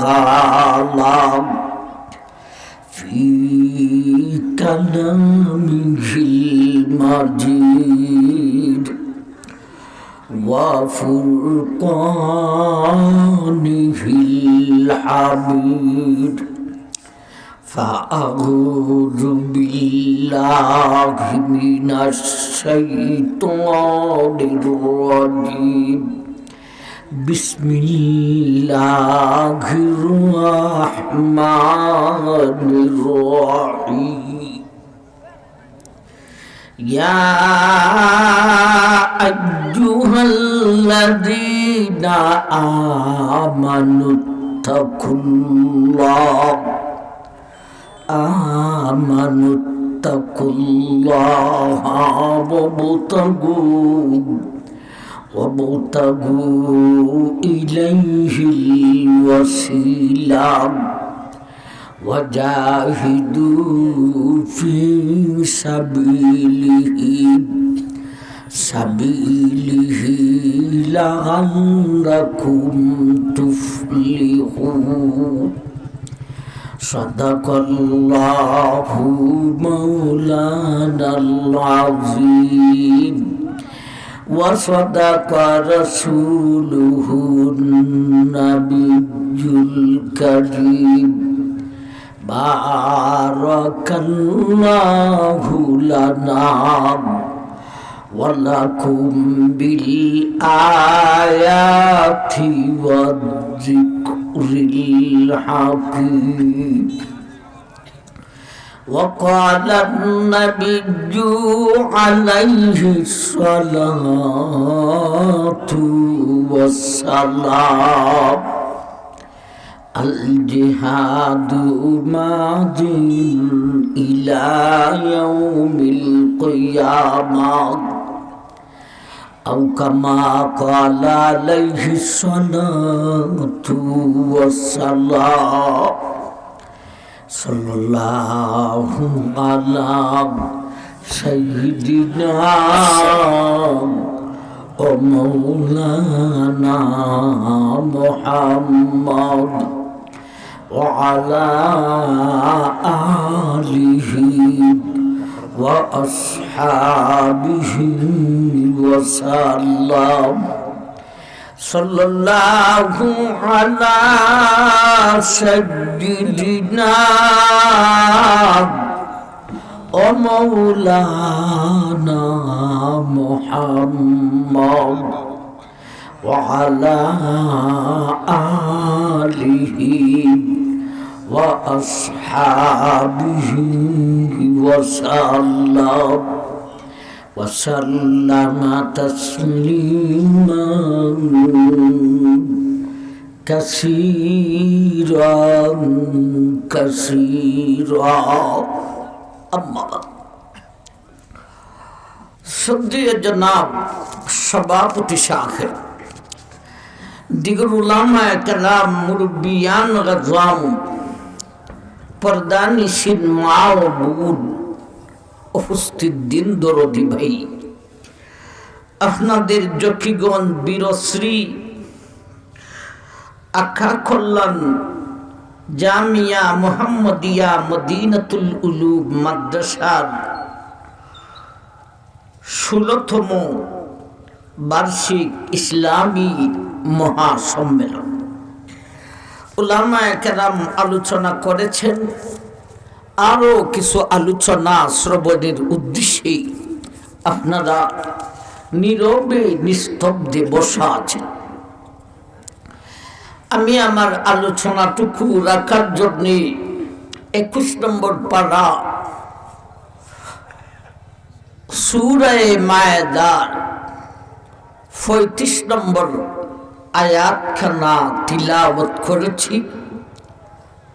تعالى في كلامه المجيد وفرقانه الحميد فأعوذ بالله من الشيطان الرجيم بسم الله الرحمن الرحيم يا أيها الذين آمنوا اتقوا الله وابتغوا إليه الوسيلة وجاهدوا في سبيله لعلكم تفلحون صدق الله مولانا العظيم وصدق رسوله النبي الكريم بارك الله لنا ولكم بالآيات والذكر الحكيم وقال النبي عليه الصلاة والسلام الجهاد ماض إلى يوم القيامة أو كما قال عليه الصلاة والسلام صلى الله على سيدنا ومولانا محمد وعلى آله وأصحابه وسلم صلى الله على سيدنا ومولانا محمد وعلى آله وأصحابه وسلم تسليما كثيرا أما بعد শ্রদ্ধেয় জনাব সভাপতি সাহেব দিগর উলামায়ে কেরাম মুরব্বিয়ান গাজওয়াম পর্দানিশিন মা ও বোন উপস্থিত দিন দরদি ভাই আপনাদের জকিগঞ্জ বীরশ্রী আখা কল্যাণ জামিয়া মুহাম্মদিয়া মদিনাতুল উলুম মাদ্রাসার 16তম বার্ষিক ইসলামী মহাসম্মেলন উলামায়ে কেরাম আলোচনা করেছেন। আরো কিছু আলোচনা শ্রবণের উদ্দেশ্যে আপনারা নীরবে নিস্তব্ধে বসা আছেন। আমি আমার আলোচনাটুকু রাখার জন্য 21 নম্বর পারা সূরা মায়েদার 35 নম্বর আয়াতখানা তিলাওয়াত করেছি।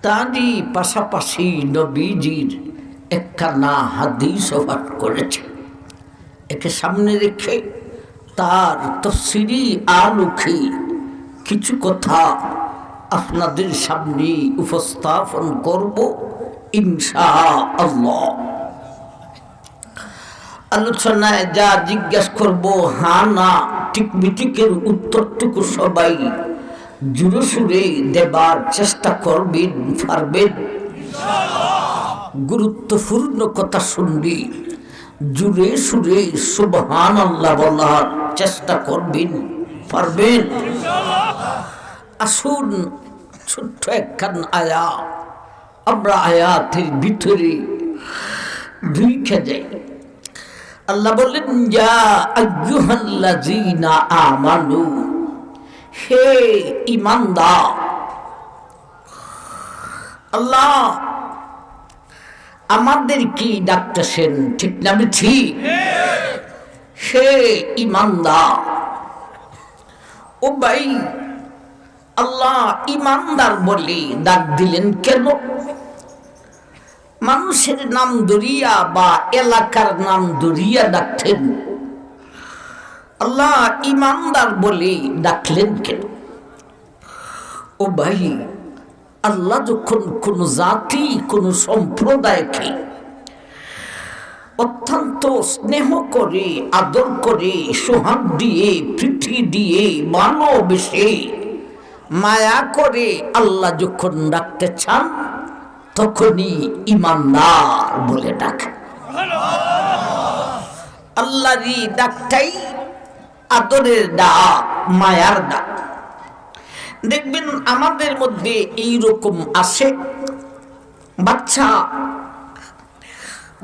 তারই পাশাপাশি নবীজির একখানা হাদিসও পাঠ করেছে। একে সামনে রেখে তার তাফসীরি আলোকে কিছু কথা আপনাদের সামনে উপস্থাপন করব ইনশাআল্লাহ। আলোচনায় যা জিজ্ঞাসা করব হ্যাঁ না ঠিক মিটিকের উত্তরটুকু সবাই জুড়ে সুরে দেবার চেষ্টা করবেন, পারবেন? গুরুত্বপূর্ণ কথা শুনবি, জুড়ে সুরে সুবহানাল্লাহ বলার চেষ্টা করবেন, পারবেন? আসুন ছোট্ট একখান আয়াত, আমরা আয়াতের ভিতরে ঢুকে যাই। আল্লাহ বললেন, ইয়া আইয়ুহাল্লাযীনা আমানু, হে ঈমানদার। আল্লাহ আমাদের কি ডাকতেছেন, ঠিক না? ঠিক। হে ঈমানদার। ও ভাই, আল্লাহ ঈমানদার বলে ডাক দিলেন কেন? মানুষের নাম ধরিয়া বা এলাকার নাম ধরিয়া ডাকতেন, আল্লাহ ঈমানদার বলে ডাকলেন কেন? ও ভাই, আল্লাহ যখন কোন জাতি, কোন সম্প্রদায়কে অত্যন্ত স্নেহ করে, আদর করে, সোহাগ দিয়ে, প্রীতি দিয়ে, ভালোবেসে, মায়া করে আল্লাহ যখন ডাকতে চান, তখনই ঈমানদার বলে ডাকে। আল্লাহরই ডাকটাই আদরের ডাক, মায়ার ডাক। দেখবেন আমাদের মধ্যে এইরকম আসে,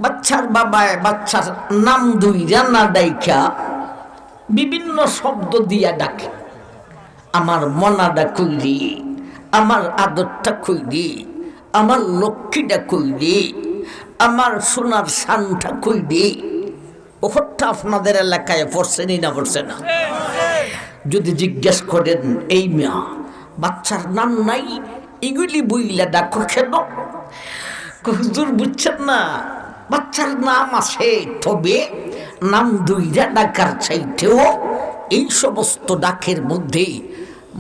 বাচ্চার বাবায় বাচ্চার নাম ধইরা না ডাইকা বিভিন্ন শব্দ দিয়া ডাকে। আমার মনাটা কইরি, আমার আদরটা কইরি, আমার লক্ষ্মীটা কইরি, আমার সোনার শানটা কইরি। ওটা আপনাদের এলাকায় পড়ছেনই না পড়ছে না? যদি জিজ্ঞেস করেন, এই মেয়া বাচ্চার নাম নাই, এগুলি বইলা ডাকো কেন? হুজুর বুঝছেন না, বাচ্চার নাম আছে, তবে নাম দুইরা ডাকার চাইতেও এই সমস্ত ডাকের মধ্যে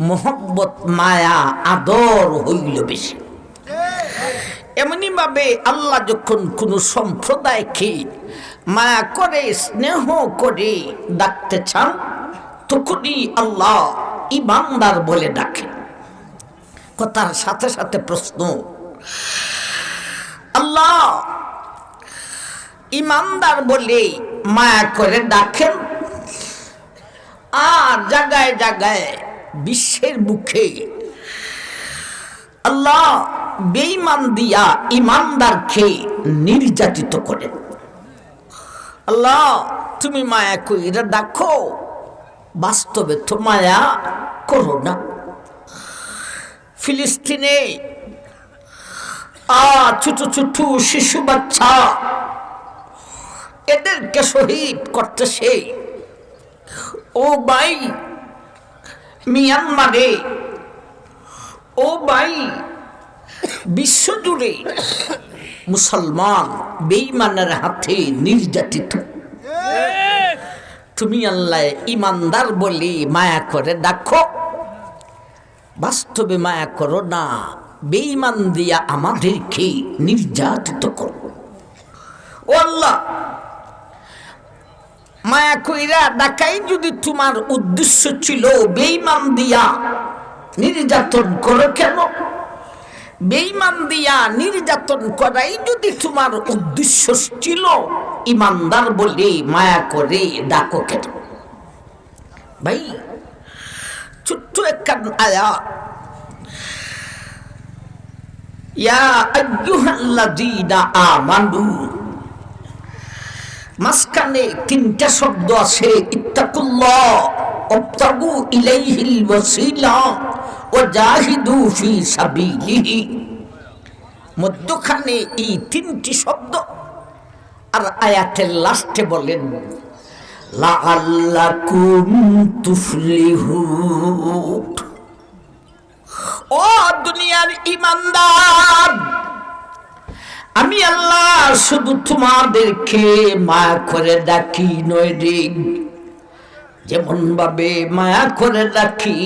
মোহব্বত, মায়া, আদর হইল বেশি। এমনি ভাবে আল্লাহ যখন কোন সম্প্রদায়কে মায়া করে, স্নেহ করে ডাকতে চান, তখনই আল্লাহ ঈমানদার বলে ডাকে। কথার সাথে সাথে প্রশ্ন, আল্লাহ ঈমানদার বলে মায়া করে ডাকেন, আর জায়গায় জায়গায় বিশ্বের মুখে আল্লাহ বেঈমান দিয়া ঈমানদারকে নির্যাতিত করেন। আল্লাহ তুমি মায়া কইরা ডাকো, বাস্তবে তো মায়া করো না। ফিলিস্তিনে ছোট ছোট শিশু বাচ্চা, এদেরকে শহীদ করতেছে। ও ভাই মিয়ানমারে, ও ভাই বিশ্বজুড়ে মুসলমান বেঈমানের হাতে নির্যাতিত। তুমি আল্লাহ ঈমানদার বলি মায়া করে ডাকো, বাস্তবে মায়া করো না, বেঈমান দিয়া আমাদেরকে নির্যাতিত করো। ও আল্লাহ, মায়া কইরা ডাকাই যদি তোমার উদ্দেশ্য ছিল বেঈমান দিয়া নির্যাতন করো কেন? বেঈমান দিয়া নির্যাতন করাই যদি তোমার উদ্দেশ্য ছিল, ঈমানদার বলে মায়া করে ডাকো কেন? ভাই ছোট্ট একটা আয়াত, ইয়া আইয়ুহাল্লাযীনা আমানু, মাঝখানে তিনটা শব্দ আছে, ইত্তাকুল্লাহ ওয়াবতাগু ইলাইহিল ওয়াসিলা ওয়া জাহিদু ফি সাবিলিহি। মধ্যখানে এই তিনটি শব্দ, আর আয়াতের লাস্টে বলেন লাআল্লাকুম তুফলিহুন। ও দুনিয়ার ঈমানদার, আমি আল্লাহ শুধু তোমাদেরকে মায়া করে ডাকি নয় রে, যেমন ভাবে মায়া করে ডাকি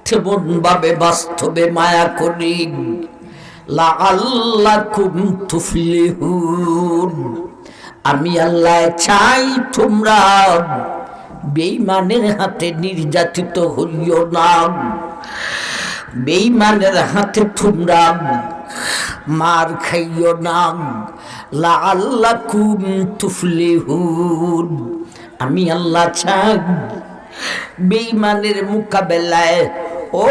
তেমন ভাবে বাস্তবে মায়া করি। লাআল্লাকুম তুফলিহুন, আমি আল্লাহ চাই তোমরা বেঈমানের হাতে নির্যাতিত হইও না। বেঈমানের হাতে তোমরা মার খাইও না, লাআল্লাকুম তুফলিহুন। আমি আল্লাহ চাই বেঈমানের মোকাবেলায় ও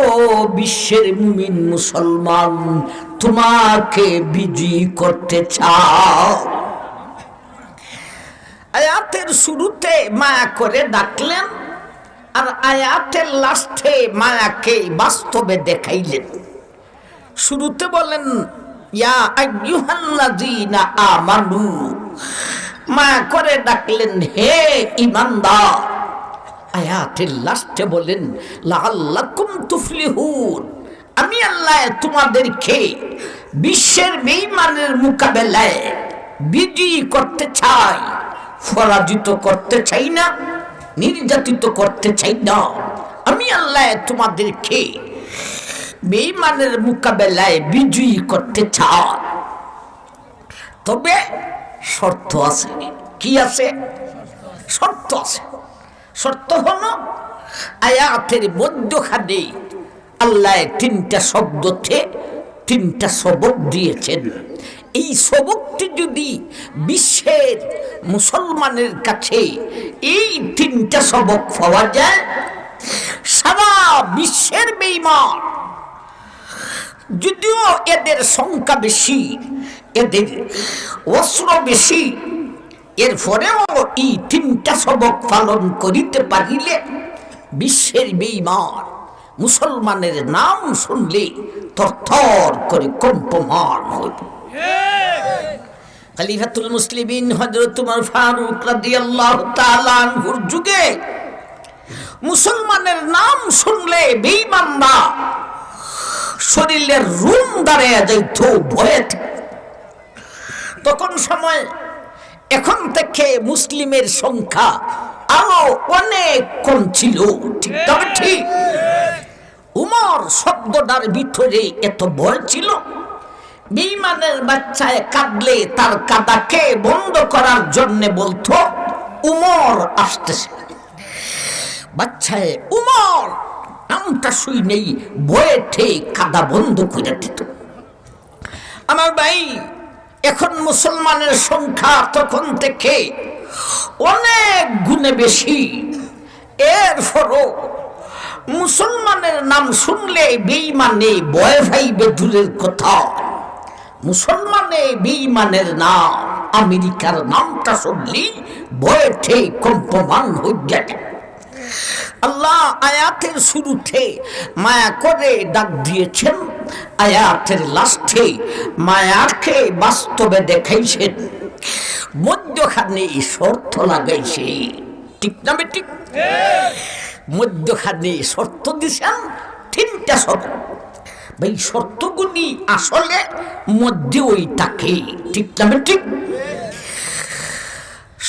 বিশ্বের মুমিন মুসলমান তোমাকে বিজয়ী করতে চাও। আয়াতের শুরুতে মায়া করে ডাকলেন, আর আয়াতের লাস্টে মায়াকে বাস্তবে দেখাইলেন। শুরুতে বলেন ইয়া আইয়ুহাল্লাযীনা আমানু, মায়া করে ডাকলেন হে ঈমানদার। আয়াতের লাস্টে বলেন লাআল্লাকুম তুফলিহুন, আমি আল্লাহ তোমাদেরকে বিশ্বের বেঈমানের মোকাবেলায় বিজয়ী করতে চাই, পরাজিত করতে চাই না, নির্যাতিত করতে চাই না। আমি আল্লাহ তোমাদেরকে বেঈমানের মোকাবেলায় বিজয়ী করতে চাই, তবে শর্ত আছে। কি আছে? শর্ত আছে। শর্ত হলো আয়াতের মধ্যখানে আল্লাহ তিনটা শব্দতে তিনটা সবক দিয়েছেন। এই সবকটি যদি বিশ্বের মুসলমানের কাছে এই তিনটা সবক পাওয়া যায়, সারা বিশ্বের বেঈমান, যদিও এদের সংখ্যা বেশি, এদের অস্ত্র বেশি, এরপরেও এই তিনটা সবক পালন করিতে পারিলে বিশ্বের বেঈমান মুসলমানের নাম শুনলে থরথর করে কম্পমান হইবে। খলিফাতুল মুসলিমিন হযরত ওমর ফারুক রাদিয়াল্লাহু তাআলা আনহুর যুগে মুসলমানের নাম শুনলে বেঈমানরা শরীরের রুম দাঁড়িয়ে যাইত ভয়ে। তখন সময় এখন থেকে মুসলিমের সংখ্যা আরো অনেক কম ছিল, ঠিক তবে ঠিক উমর শব্দটার ভিতরে এত ভয় ছিল, বেঈমানের বাচ্চায় কাঁদলে তার কাদাকে বন্ধ করার জন্য বলতো উমর আসতেছে। বাচ্চায় উমর নামটা শুই নেই, ভয়ে ঠিক কাদা বন্ধ করে দিত। আমার ভাই, এখন মুসলমানের সংখ্যা তখন থেকে অনেক গুণে বেশি, এরপরও মুসলমানের নাম শুনলে বেঈমানে ভয় পাইবে দূরের কথা, মুসলমানে বেঈমানের নাম, আমেরিকার নামটা শুনলি ভয়ে ঠিক কম্পমান হয়ে যায়। আল্লাহ আয়াতের শুরুতে মায়া করে ডাক দিয়েছেন, আয়াতের লাস্টে মায়াকে বাস্তবে দেখাইছেন, মধ্যখানে শর্ত লাগাইছে। ঠিক না ঠিক? মধ্যখানে শর্ত দিছেন তিনটা শর্ত। ভাই শর্তগুলি আসলে মধ্যে ওই থাকে, ঠিক না ঠিক?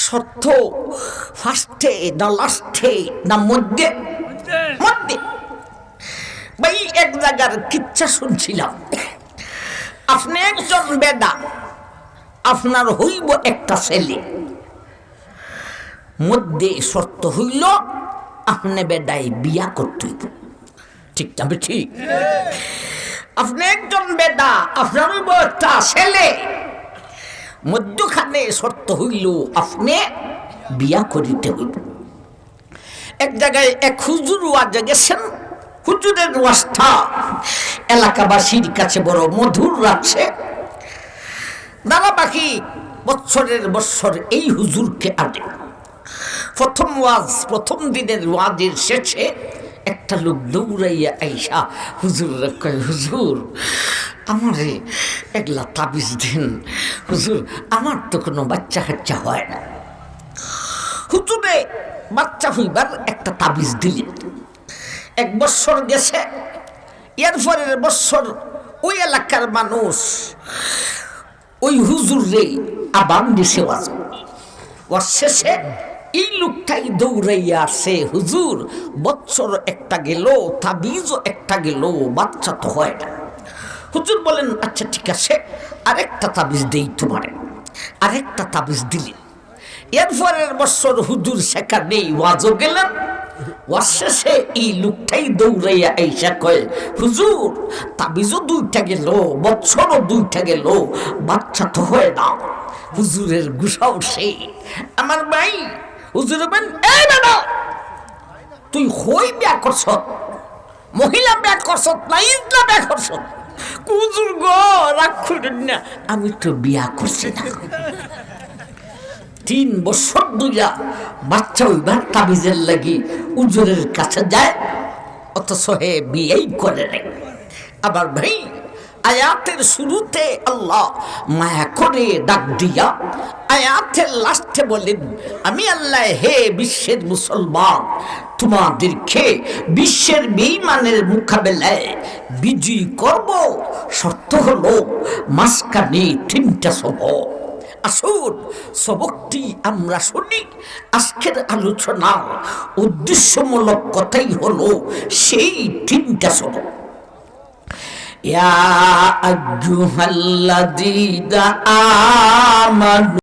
শর্ত ফার্স্টে না লাস্টে না মধ্যে? মধ্যে। ভাই এক জায়গার কিচ্ছা শুনছিলাম, আপনি একজন বেদা, আপনার হইব একটা ছেলে, মধ্যে শর্ত হইল আপনি বেদায় বিয়া করতে হইব, ঠিক না ঠিক? আপনি একজন বেদা, আপনার হইব একটা ছেলে, মধ্যখানে শর্ত হইল আপনি বিয়া করিতে হইব। এক জায়গায় এক হুজুর ওয়াজে গেছেন, হুজুরের ওয়াজটা এলাকাবাসীর কাছে বড় মধুর লাগছে। দাদা বাকি বৎসরের বৎসর এই হুজুরকে আনে। প্রথম দিনের ওয়াজের শেষে একটা লোক দৌড়াইয়া আইসা হুজুর কয়, হুজুর আমারে একলা তাবিজ দিন, হুজুর আমার তো কোনো বাচ্চা কাচ্চা হয় না। হুজুরে বাচ্চা হইবার একটা তাবিজ দিলেন। এক বৎসর গেছে, এরপরের বৎসর ওই এলাকার মানুষ ওই হুজুর রে আবার দিছে ওয়াজ শেষে এই লোকটাই দৌড়াইয়া আসে, হুজুর বৎসর একটা গেল, তাবিজও একটা গেল, বাচ্চা তো হয় না। হুজুর বলেন আচ্ছা ঠিক আছে, আরেকটা তাবিজ দেই তোমারে। আরেকটা তাবিজ দিলেন। এরপরের বৎসর হুজুর সেখানে ওয়াজও গেলেন, অশেষে এই লোকটাই দৌড়াইয়া আইসা কয়, হুজুর তাবিজও 2টা গেল, বছরও 2টা গেল, বাচ্চা তো হয় না। হুজুরের গুসা উঠছে। আমার ভাই হুজুর বলেন, এই বেটা তুই হই বিয়া করছ, মহিলা বিয়া করছ না ইজলা বিয়া করছ? হুজুর গো রাগ করেন না, আমি তো বিয়া করছি না। 3 বছর দুইয়া বাচ্চা হইবার তাবিজের লাগি হুজুরের কাছে যায়, অথচ হে বিয়েই করে নাই। আবার ভাই আয়াতের শুরুতে আল্লাহ মায়া করে ডাক দিয়া আয়াতের লাস্টে বলেন, আমি আল্লাহ হে বিশ্বের মুসলমান তোমাদেরকে বিশ্বের বেঈমানের মোকাবেলায় বিজয়ী করব, শর্ত হলো মাঝখানে 3টা সবক। আসুন সবকটি আমরা শুনি। আজকের আলোচনার উদ্দেশ্যমূলক কথাই হলো সেই 3টা সবক। ইয়া আইয়ুহাল্লাযীনা আমানু